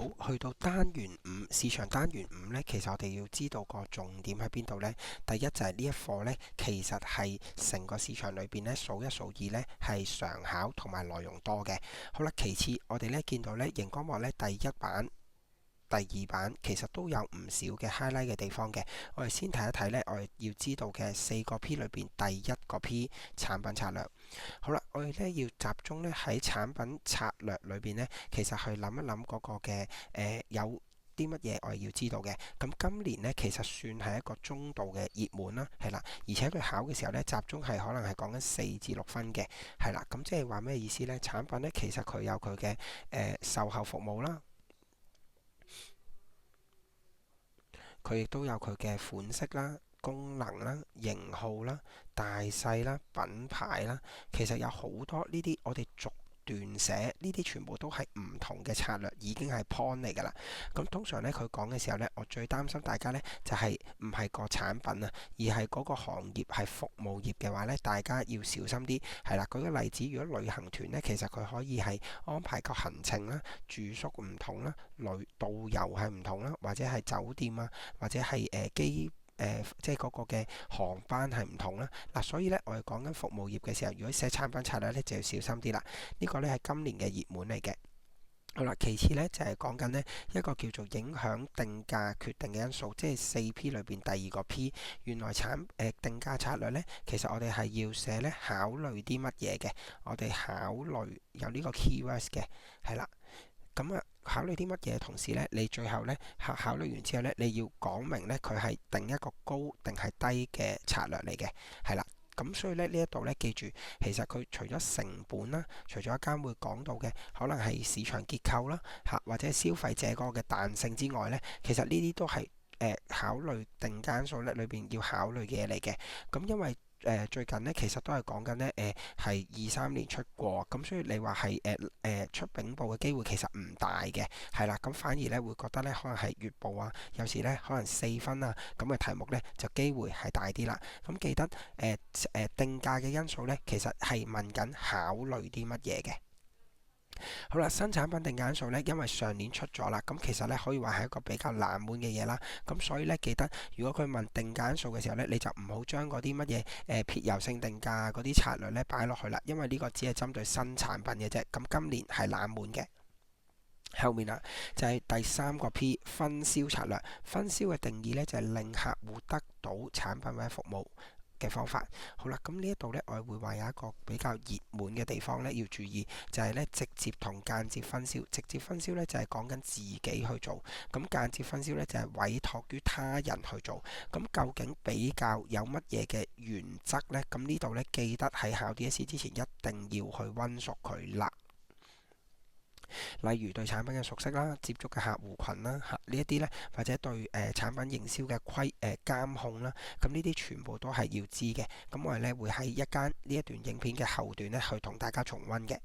好，去到單元5市場單元5呢，其實我哋要知道個重點喺邊度呢？第一就係呢一課呢，其實係成個市場裏邊呢數一數二呢係常考同埋內容多嘅。好啦，其次我哋呢見到呢熒光幕呢第一版、第二版其實都有唔少嘅 highlight 嘅地方嘅。我哋先睇一睇呢，我哋要知道嘅4個 P 裏邊第一個 P 產品策略。好啦，我哋呢要集中呢喺產品策略裏邊呢，其實去諗一諗嗰個嘅有啲乜嘢我哋要知道嘅。咁今年呢，其實算係一個中度嘅熱門啦，係啦，而且佢考嘅時候呢，集中係可能係講緊4至6分嘅，係啦。咁即係話咩意思呢？產品呢，其實佢有佢嘅售後服務啦。佢亦都有佢嘅款式啦、功能啦、型號啦、大細啦、品牌啦，其實有好多呢啲我哋逐段寫，呢啲全部都係唔同嘅策略，已經係 point 嚟㗎啦。咁通常呢，佢講嘅時候呢，我最擔心大家呢就係唔係個產品啊，而係嗰個行業係服務業嘅話呢，大家要小心啲。係啦，舉個例子，如果旅行團呢，其實佢可以係安排個行程啦、住宿唔同啦、導遊係唔同啦，或者係酒店啊，或者係即係嗰個嘅航班係唔同啦。嗱，所以咧，我哋講緊服務業嘅時候，如果寫產品策略咧，就要小心啲啦。呢個咧係今年嘅熱門嚟嘅。好啦，其次咧就係講緊呢一個叫做影響定價決定嘅因素，即係4P 裏邊第二個 P。原來定價策略咧，其實我哋係要寫咧考慮啲乜嘢嘅？我哋考慮有呢個 keywords 嘅，係啦。咁啊，考慮啲乜嘢？同時咧，你最後咧考慮完之後咧，你要講明咧佢係定一個高定係低嘅策略嚟嘅，係啦。咁所以咧呢一度咧，記住，其實佢除咗成本啦，除咗一間會講到嘅可能係市場結構啦，或者消費者嗰個嘅彈性之外咧，其實呢啲都係考慮定價因素咧裏邊要考慮嘅嘢嚟嘅。咁因為最近呢，其實都係講緊呢，係2、3年出過，咁所以你話係出丙部嘅機會其實唔大嘅，係啦，咁反而呢，會覺得呢，可能係月部啊，有時呢，可能4分啊咁嘅題目呢，就機會係大啲啦。咁記得定價嘅因素呢，其實係問緊考慮啲乜嘢嘅。好啦，新產品定價因素呢，因為上年出咗啦，咁其實呢，可以話係一個比較冷門嘅嘢啦。咁所以呢，記得如果佢問定價因素嘅時候呢，你就唔好將嗰啲乜嘢撇油性定價嗰啲策略呢擺落去啦，因為呢個只係針對新產品嘅啫。咁今年係冷門嘅。後面啦就係第3個 P 分銷策略。分銷嘅定義呢，就係令客戶得到產品或者服務嘅方法。好啦，咁呢一度呢，我會話有一個比較熱門嘅地方呢，要注意，就係呢直接同間接分銷。直接分銷呢，就係講緊自己去做，咁間接分銷呢，就係委託於他人去做。咁究竟比較有乜嘢嘅原則呢？咁呢度呢，記得喺考 DSE 之前一定要去溫熟佢啦。例如對產品嘅熟悉啦、接觸嘅客戶群啦，呢一啲呢，或者對產品營銷嘅監控啦，咁呢啲全部都係要知嘅。咁我哋呢會喺呢一段影片嘅後段呢去同大家重溫嘅。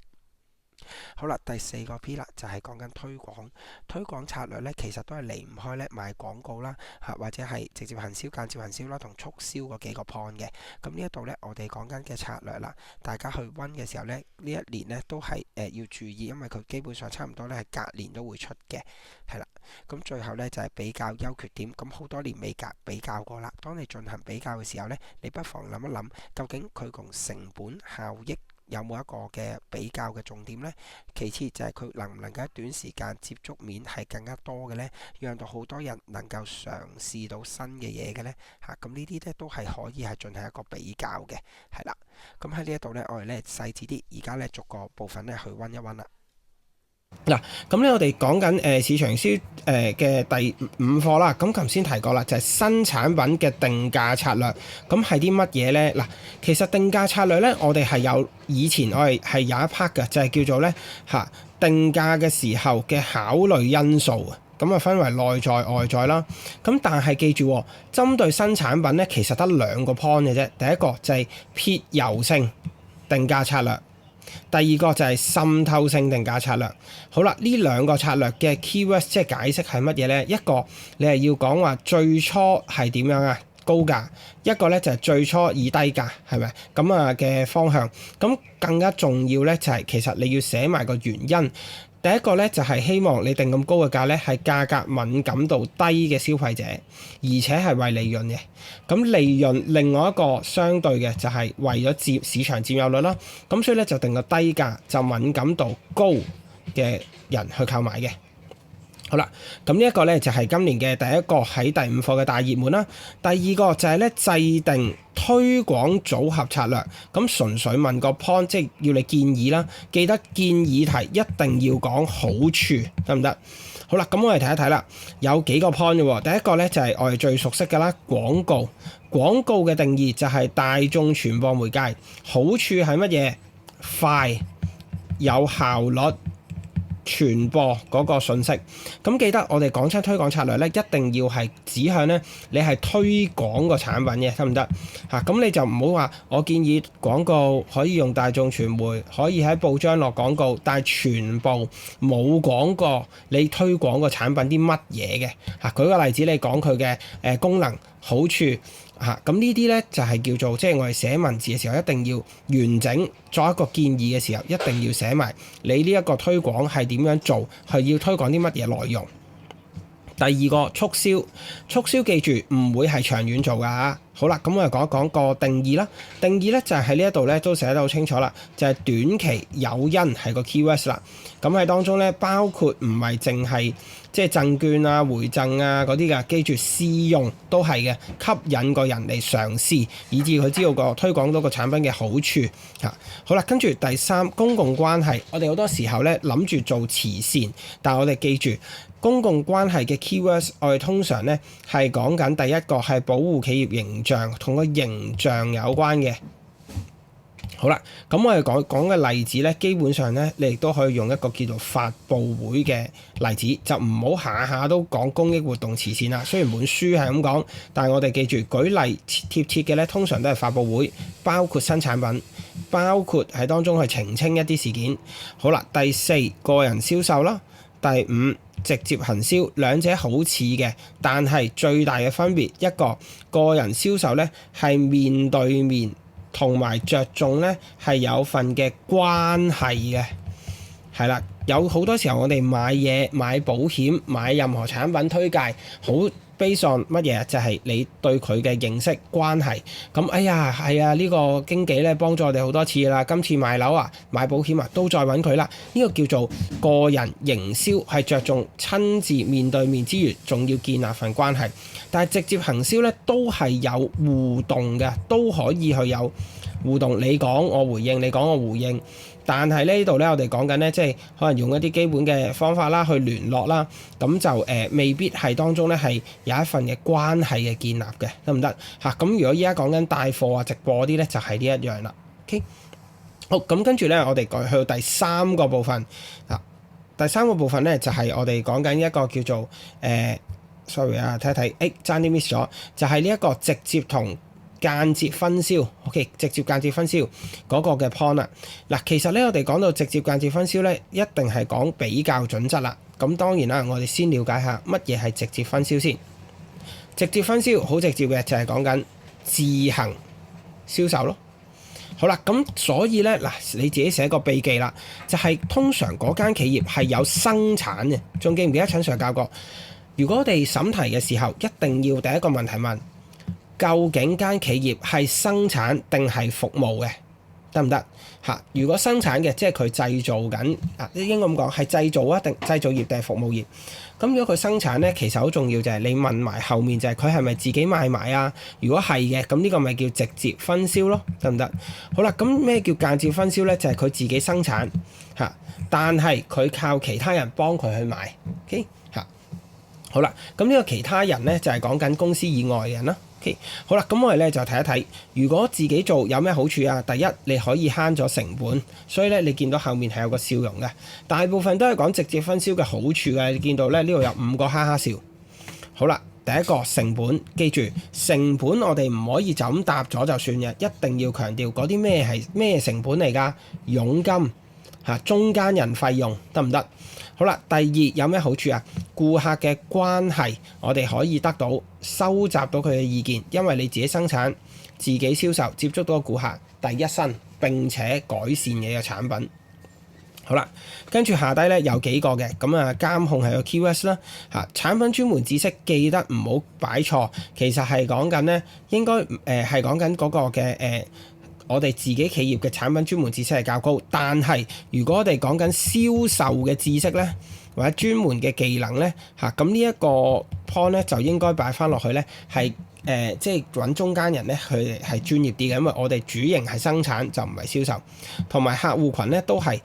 好啦，第4個 P 啦，就係講緊推廣。推廣策略呢，其實都係離唔開呢賣廣告啦，或者係直接行銷、間接行銷啦，同促銷嗰幾個 point 嘅。咁呢一度呢，我哋講緊嘅策略啦，大家去溫嘅時候呢，呢一年呢都係要注意，因為佢基本上差唔多呢係隔年都會出嘅，係啦。咁最後呢，就係比較優缺點，咁好多年未比較過啦。當你進行比較嘅時候呢，你不妨諗一諗，究竟佢同成本效益有冇一個嘅比較嘅重點呢？其次就係佢能唔能夠喺短時間接觸面係更加多嘅呢？讓到好多人能夠嘗試到新嘅嘢嘅呢？咁呢啲呢都係可以係進行一個比較嘅，係啦。咁喺呢一度呢，我哋呢細緻啲，而家呢逐個部分呢去溫一溫啦。嗱，咁咧我哋講緊市場銷嘅第5課啦。咁頭先提過啦，就係新產品嘅定價策略。咁係啲乜嘢呢？嗱，其實定價策略呢，我哋係以前我哋係有一 part 嘅，就係叫做呢定價嘅時候嘅考慮因素啊。咁啊分為內在外在啦。咁但係記住，針對新產品呢，其實得2個 point 嘅啫。第一個就係撇油性定價策略。第二個就係滲透性定價策略。好啦，呢2個策略嘅 keywords 即係解釋係乜嘢呢？一個你係要講話最初係點樣啊？高價。一個呢就係最初以低價，係咪咁啊嘅方向？咁更加重要呢，就係其實你要寫埋個原因。第一個咧就係希望你定咁高嘅價咧，係價格敏感度低嘅消費者，而且係為利潤嘅。咁利潤另外一個相對嘅就係為咗市場佔有率啦。咁所以咧就定個低價，就敏感度高嘅人去購買嘅。好啦，咁呢一個咧就係今年嘅第一個喺第5課嘅大熱門啦。第二個就係咧制定推廣組合策略，咁純粹問個 point，即係要你建議啦。記得建議題一定要講好處，得唔得？好啦，咁我哋睇一睇啦，有幾個 point 嘅喎。第一個咧就係我哋最熟悉嘅啦，廣告。廣告嘅定義就係大眾傳播媒介，好處係乜嘢？快、有效率。傳播嗰個信息，咁記得我哋講親推廣策略咧，一定要係指向咧，你係推廣個產品嘅，得唔得嚇？咁你就唔好話我建議廣告可以用大眾傳媒，可以喺報章落廣告，但係全部冇講過你推廣個產品啲乜嘢嘅嚇。舉個例子，你講佢嘅功能好處。咁呢啲咧就係叫做即係我哋寫文字嘅時候一定要完整作一個建議嘅時候，一定要寫埋你呢一個推廣係點樣做，係要推廣啲乜嘢內容。第二個促銷，促銷記住唔會係長遠做㗎嚇。好啦，咁我哋講一講個定義啦。定義咧就係喺呢一度咧都寫得好清楚啦，就係短期誘因係個 keywords 啦。咁喺當中咧包括唔係淨係即係贈券啊、回贈啊嗰啲㗎，記住試用都係嘅，吸引個人嚟嘗試，以至佢知道個推廣到個產品嘅好處嚇。好啦，跟住第三，公共關係，我哋好多時候咧諗住做慈善，但係我哋記住公共關係嘅 keywords， 我哋通常咧係講緊第一個係保護企業形象，同個形象有關嘅。好啦，咁我哋講嘅例子咧，基本上咧，你亦都可以用一個叫做發佈會嘅例子，就唔好下下都講公益活動慈善啦。雖然本書係咁講，但係我哋記住舉例貼切嘅咧，通常都係發佈會，包括新產品，包括喺當中去澄清一啲事件。好啦，第四，個人銷售啦，第五，直接行銷，兩者好似嘅，但係最大嘅分別，一個個人銷售咧係面對面。同埋着重咧係有份嘅關係嘅，係啦，有好多時候我哋買嘢、買保險、買任何產品推介，好 based on 乜嘢？就係你對佢嘅認識關係。咁哎呀，係啊，呢個經紀咧幫助我哋好多次啦，今次買樓啊、買保險啊都再揾佢啦。呢個叫做個人營銷，係着重親自面對面之餘，仲要建立份關係。但係直接行銷咧都係有互動嘅，都可以去有互動。你講我回應，你講我回應。但係呢度咧，我哋講緊咧，即係可能用一啲基本嘅方法啦，去聯絡啦，咁就未必係當中咧係有一份嘅關係嘅建立嘅，得唔得嚇？咁如果依家講緊帶貨啊、直播嗰啲咧，就係呢一樣啦。OK，好，咁跟住咧，我哋去到第三個部分啊。第三個部分咧就係我哋講緊一個叫做sorry 啊，睇一睇，爭啲 miss 咗，就係呢一個直接同間接分銷 ，OK， 直接間接分銷嗰個嘅 point 啦。嗱，其實咧我哋講到直接間接分銷咧，一定係講比較準則啦。咁當然啦，我哋先了解下乜嘢係直接分銷先。直接分銷好直接嘅，就係講緊自行銷售咯。好啦，咁所以咧嗱，你自己寫個秘技啦，就係通常嗰間企業係有生產嘅，仲記唔記得陳 Sir 教過？如果我哋審題嘅時候，一定要第一個問題問：究竟間企業係生產定係服務嘅？得唔得嚇？如果生產嘅，即係佢製造緊啊，應該咁講係製造啊，定製造業定係服務業？咁如果佢生產咧，其實好重要就係你問埋後面就係佢係咪自己賣埋啊？如果係嘅，咁呢個咪叫直接分銷咯，得唔得？好啦，咁咩叫間接分銷咧？就係佢自己生產嚇，但係佢靠其他人幫佢去賣。OK 嚇，好啦，咁呢個其他人咧就係講緊公司以外嘅人啦。OK， 好啦，咁我哋咧就睇一睇，如果自己做有咩好處啊？第一，你可以慳咗成本，所以咧你見到後面係有個笑容嘅。大部分都係講直接分銷嘅好處嘅，你見到咧呢度有5個哈哈笑。好啦，第一個成本，記住成本我哋唔可以就咁答咗就算嘅，一定要強調嗰啲咩係咩成本嚟㗎？佣金嚇，中間人費用得唔得？好啦，第二有咩好處啊？顧客嘅關係，我哋可以得到收集到佢嘅意見，因為你自己生產、自己銷售，接觸到個顧客，第一身並且改善你嘅產品。好啦，跟住下低咧有幾個嘅，咁啊監控係個 keywords 啦，產品專門知識記得唔好擺錯，其實係講緊咧應該係講緊嗰個嘅我哋自己企業嘅產品專門知識係較高，但係如果我哋講緊銷售嘅知識咧，或者專門嘅技能咧咁呢一個 point 咧就應該擺翻落去咧係。即係揾中間人咧，佢哋係專業啲嘅，因為我哋主營係生產，就唔係銷售，同埋客戶群咧都係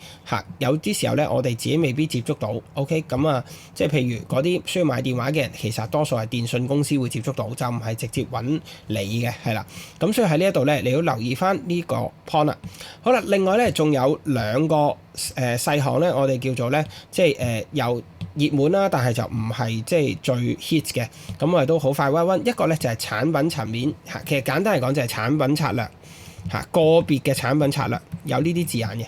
有啲時候咧，我哋自己未必接觸到。OK， 咁啊，即係譬如嗰啲需要買電話嘅人，其實多數係電信公司會接觸到，就唔係直接揾你嘅，係啦。咁所以喺呢一度咧，你要留意翻呢個 point 啦。好啦，另外咧仲有兩個細項咧，我哋叫做咧，即係由熱門啦，但係就唔係即係最 hit 嘅，咁我哋都好快溫溫。一個咧就係產品層面，其實簡單嚟講就係產品策略，個別嘅產品策略有呢啲字眼嘅。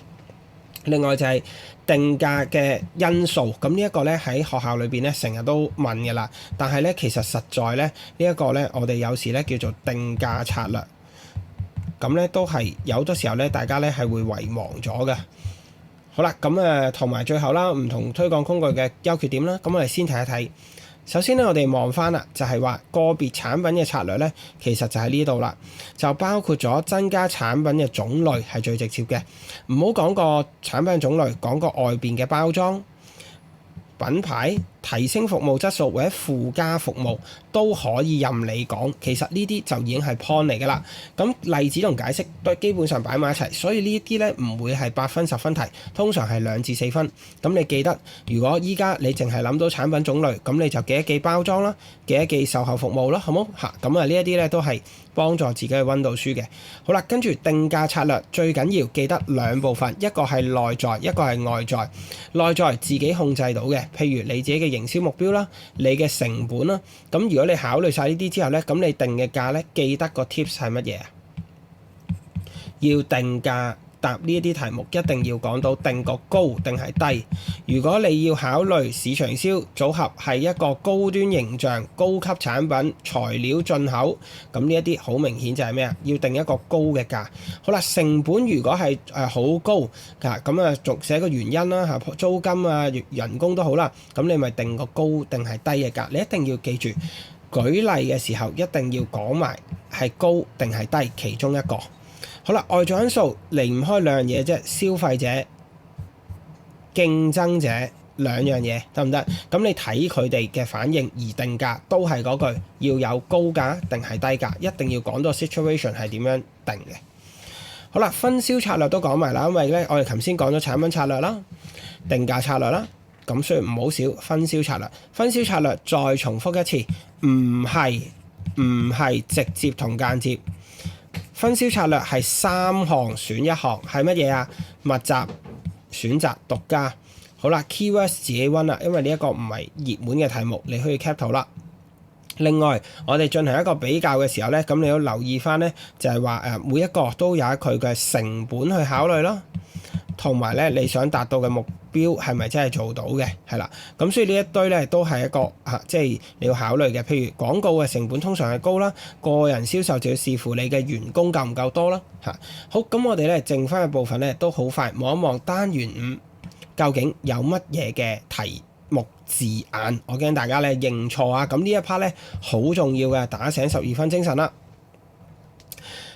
另外就係定價嘅因素，咁呢一個咧喺學校裏邊咧成日都問嘅啦，但係咧其實實在咧呢一個咧我哋有時咧叫做定價策略，咁咧都係有好多時候咧大家咧係會遺忘咗嘅。好啦，咁同埋最後啦，唔同推廣工具嘅優缺點啦，咁我哋先睇一睇。首先咧，我哋望翻啦，就係話個別產品嘅策略咧，其實就喺呢度啦，就包括咗增加產品嘅種類係最直接嘅，唔好講個產品種類，講個外邊嘅包裝、品牌、提升服務質素或者附加服務都可以任你講，其實呢啲就已經係 point 嚟㗎啦。咁例子同解釋都基本上擺埋一齊，所以呢啲咧唔會係8分10分題，通常係2至4分。咁你記得，如果依家你淨係諗到產品種類，咁你就記一記包裝啦，記一記售後服務啦，好冇嚇？咁呢一啲咧都係幫助自己去溫到書嘅。好啦，跟住定價策略最緊要記得2部分，一個係內在，一個係外在。內在自己控制到嘅，譬如你自己嘅營銷目標啦，你嘅成本啦。咁如果你考慮晒呢啲之後咧，咁你定嘅價咧，記得個 tips 係乜嘢啊？要定價答呢一啲題目，一定要講到定個高定係低。如果你要考慮市場銷組合係一個高端形象、高級產品、材料進口，咁呢一啲好明顯就係咩啊？要定一個高嘅價。好啦，成本如果係好高咁啊，仲寫個原因啦租金啊、人工都好啦，咁你咪定個高定係低嘅價。你一定要記住，舉例嘅時候一定要講埋係高定係低其中一個。好啦，外在因素離唔開2樣嘢啫，消費者、競爭者2樣嘢得唔得？咁你睇佢哋嘅反應而定價，都係嗰句要有高價定係低價，一定要講到 situation 係點樣定嘅。好啦，分銷策略都講埋啦，因為咧我哋頭先講咗產品策略啦、定價策略啦，咁所以唔好少分銷策略。分銷策略再重複一次，唔係直接同間接。分銷策略係3項選1項，係乜嘢啊？密集、選擇、獨家。好啦 ，keywords 自己溫啦，因為呢一個唔係熱門嘅題目，你可以 cap 圖啦。另外，我哋進行一個比較嘅時候咧，咁你要留意翻咧，就係話每一個都有佢嘅成本去考慮啦，同埋咧你想達到嘅目標係咪真係做到嘅？係啦，咁所以呢一堆咧都係一個即係你要考慮嘅。譬如廣告嘅成本通常係高啦，個人銷售就要視乎你嘅員工夠唔夠多啦。好，咁我哋咧剩翻嘅部分咧都好快望一望單元5究竟有乜嘢嘅題目字眼，我驚大家咧認錯啊！咁呢一 part 咧好重要嘅，打醒12分精神啦。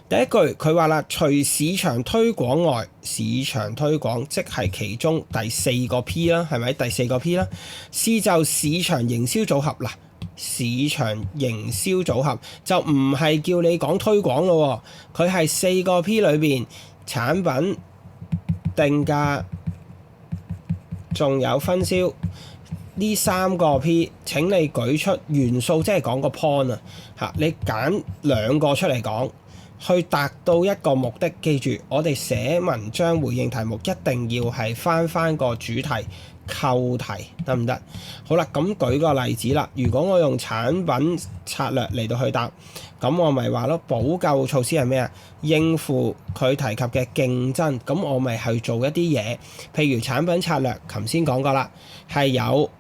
第一句佢話啦，除市場推廣外，市場推廣即係其中第4個 P 啦，係咪？第4個 P 啦，試就市場營銷組合啦。市場營銷組合就唔係叫你講推廣咯，佢係4個 P 裏邊產品、定價，仲有分銷呢3個 P。請你舉出元素，即係講個 point 啊！你揀2個出嚟講。去達到一個目的，記住我哋寫文章回應題目一定要係翻個主題扣題，得唔得？好啦，咁舉個例子啦。如果我用產品策略嚟到去答，咁我咪話咯，補救措施係咩啊？應付佢提及嘅競爭，咁我咪去做一啲嘢，譬如產品策略，頭先講過啦，係有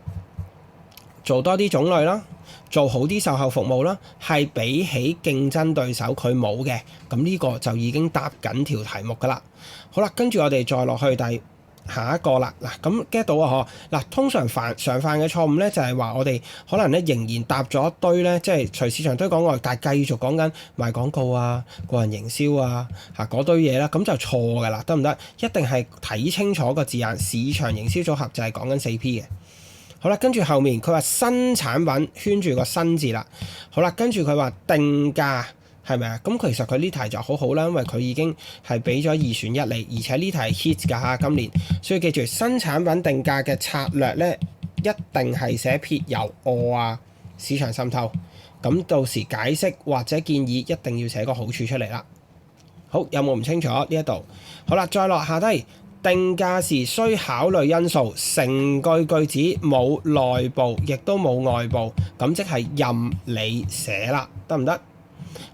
做多啲種類啦。做好啲售後服務啦，係比起競爭對手佢冇嘅，咁呢個就已經答緊條題目噶啦。好啦，跟住我哋再落去第下一個啦，嗱咁 get 到啊嗬，嗱通常常犯嘅錯誤咧就係話我哋可能咧仍然搭咗一堆咧，即係除市場推廣外，但係繼續講緊賣廣告啊、個人營銷啊嗰堆嘢啦，咁就錯㗎啦，得唔得？一定係睇清楚個字眼，市場營銷組合就係講緊 4P 嘅。好啦，跟住後面佢話新產品圈住個新字啦，好啦，跟住佢話定價。係咪啊？咁其實佢呢題就好好啦，因為佢已經係俾咗二選一嚟，而且呢題係 hit 㗎嚇今年，所以記住新產品定價嘅策略咧，一定係寫撇油啊市場滲透，咁到時解釋或者建議一定要寫個好處出嚟啦。好，有冇唔清楚呢一度？好啦，再落下低定價時需考慮因素，成句子冇內部亦都冇外部，咁即係任你寫啦，得唔得？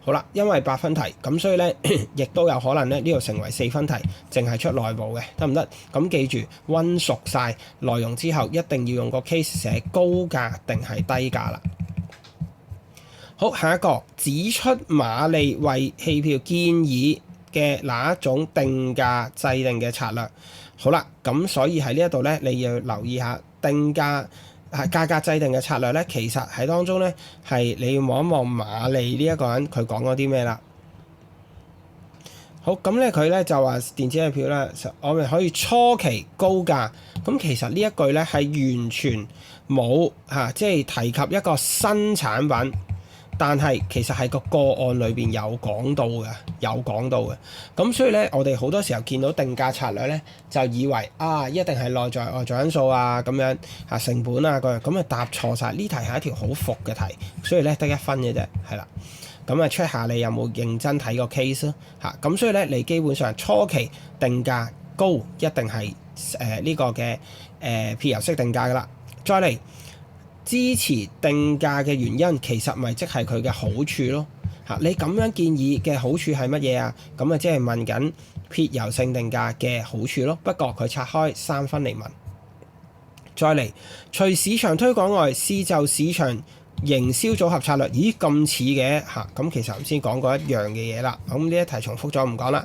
好啦，因為8分題，咁所以咧亦都有可能咧呢度成為4分題，淨係出內部嘅，得唔得？咁記住溫熟晒內容之後，一定要用個 case 寫高價定係低價啦。好，下一個指出馬利為戲票建議嘅哪一種定價制定嘅策略。好啦，咁所以喺呢一度咧，你要留意下定價。價格制定嘅策略咧，其實喺當中咧係你要望一望馬利呢一個人佢講咗啲咩啦。好，咁咧佢咧就話電子戲票咧，我哋可以初期高價。咁其實呢一句咧係完全冇即係提及一個新產品。但係其實係個案裏邊有講到嘅，咁所以咧，我哋好多時候見到定價策略咧，就以為一定係內在外在因素啊咁樣成本啊嗰樣，咁答錯晒。呢題係一條好伏嘅題，所以咧得1分嘅啫，係啦。咁check下你有冇認真睇個 case 咯咁所以咧，你基本上初期定價高一定係呢個嘅撇油式定價噶啦，再嚟。支持定價嘅原因其實咪即係佢嘅好處咯你咁樣建議嘅好處係乜嘢啊？咁啊即係問緊撇油性定價嘅好處咯。不過佢拆開3分嚟問。再嚟，除市場推廣外，試就市場營銷組合策略，咦咁似嘅咁其實頭先講過一樣嘅嘢啦。咁呢一題重複咗唔講啦。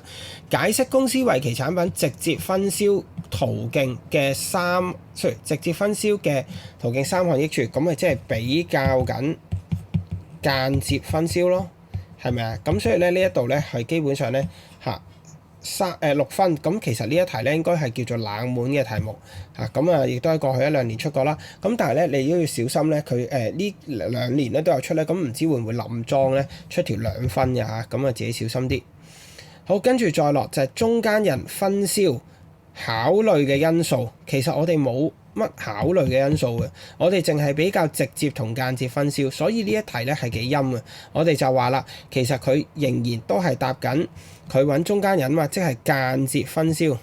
解釋公司為其產品直接分銷途徑嘅直接分銷嘅途徑3項益處，咁咪即係比較緊間接分銷咯，係咪啊？咁所以咧呢一度咧係基本上咧6分。咁其實呢一題咧應該係叫做冷門嘅題目咁亦都喺過去1-2年出過啦。咁但係咧你都要小心咧，佢呢2年咧都有出咧，咁唔知會唔會冧莊咧出條2分嘅咁自己小心啲。好，跟住再落就係中間人分銷考慮嘅因素，其實我哋冇乜考慮嘅因素嘅，我哋淨係比較直接同間接分銷，所以呢一題咧係幾陰嘅。我哋就話啦，其實佢仍然都係答緊佢揾中間人嘛，即係間接分銷。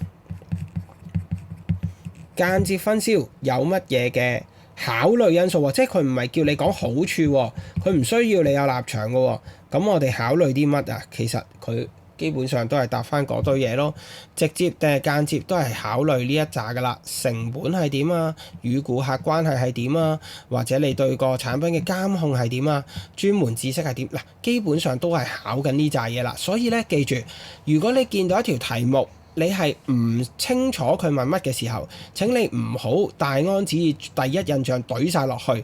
間接分銷有乜嘢嘅考慮因素喎？即係佢唔係叫你講好處喎，佢唔需要你有立場嘅喎。咁我哋考慮啲乜啊？其實佢基本上都係答翻嗰堆嘢咯，直接定係間接都係考慮呢一紮噶啦。成本係點啊？與顧客關係係點啊？或者你對個產品嘅監控係點啊？專門知識係點？嗱，基本上都係考緊呢紮嘢啦。所以咧，記住，如果你見到一條題目，你係唔清楚佢問乜嘅時候，請你唔好大安旨意第一印象懟晒落去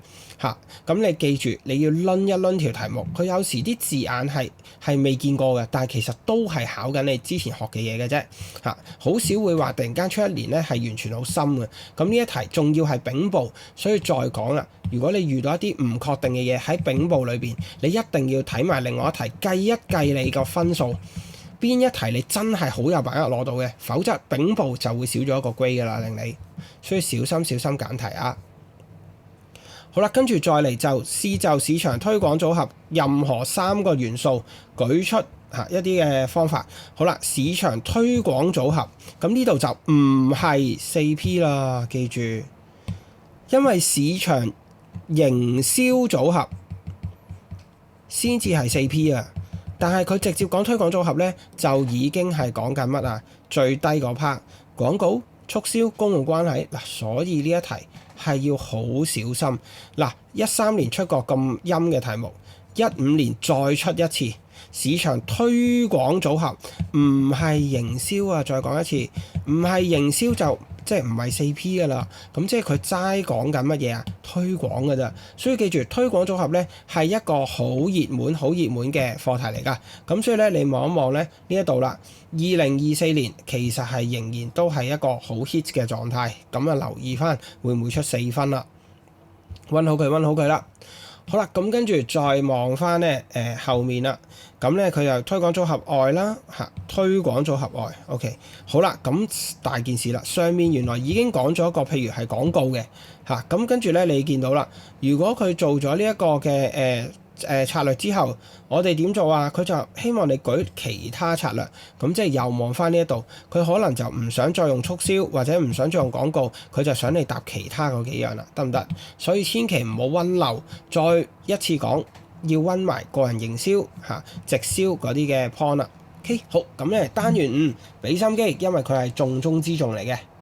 咁你記住，你要攆一攆條題目，佢有時啲字眼係未見過嘅，但係其實都係考緊你之前學嘅嘢嘅啫好少會話突然間出一年咧係完全好深嘅。咁呢一題仲要係丙部，所以再講啦。如果你遇到一啲唔確定嘅嘢喺丙部裏邊，你一定要睇埋另外一題，計一計你個分數，邊一題你真係好有把握攞到嘅，否則丙部就會少咗一個 grade 㗎啦，令你，所以小心揀題啊！好啦，跟住再嚟試就市場推廣組合任何3個元素，舉出一啲嘅方法。好啦，市場推廣組合，咁呢度就唔係 4P 啦，記住，因為市場營銷組合先至係 4P 啊。但係佢直接講推廣組合咧，就已經係講緊乜啊？最低嗰 part 廣告、促銷、公共關係所以呢一題係要好小心。13年出過咁陰嘅題目，15年再出一次市場推廣組合，唔係營銷啊！再講一次，唔係營銷就即係唔係4P 噶啦。咁即係佢齋講緊乜嘢啊？推廣㗎咋。所以記住，推廣組合咧係一個好熱門、好熱門嘅課題嚟㗎。咁所以咧，你望一望咧呢一度啦，2024年其實係仍然都係一個好 hit 嘅狀態。咁啊，留意翻會唔會出4分啦？温好佢啦。好啦，咁跟住再望翻咧後面啦。咁咧佢又推廣組合外啦嚇，推廣組合外 OK。好啦，咁大件事啦，上面原來已經講咗一個譬如係廣告嘅嚇，咁跟住咧你見到啦，如果佢做咗呢一個嘅策略之後，我哋點做啊？佢就希望你舉其他策略，咁即係又望翻呢一度，佢可能就唔想再用促銷或者唔想再用廣告，佢就想你搭其他嗰幾樣啦，得唔得？所以千祈唔好温漏，再一次講要温埋個人營銷嚇、直銷嗰啲嘅 point 啦。OK， 好，咁咧單元5俾心機，因為佢係重中之重嚟嘅。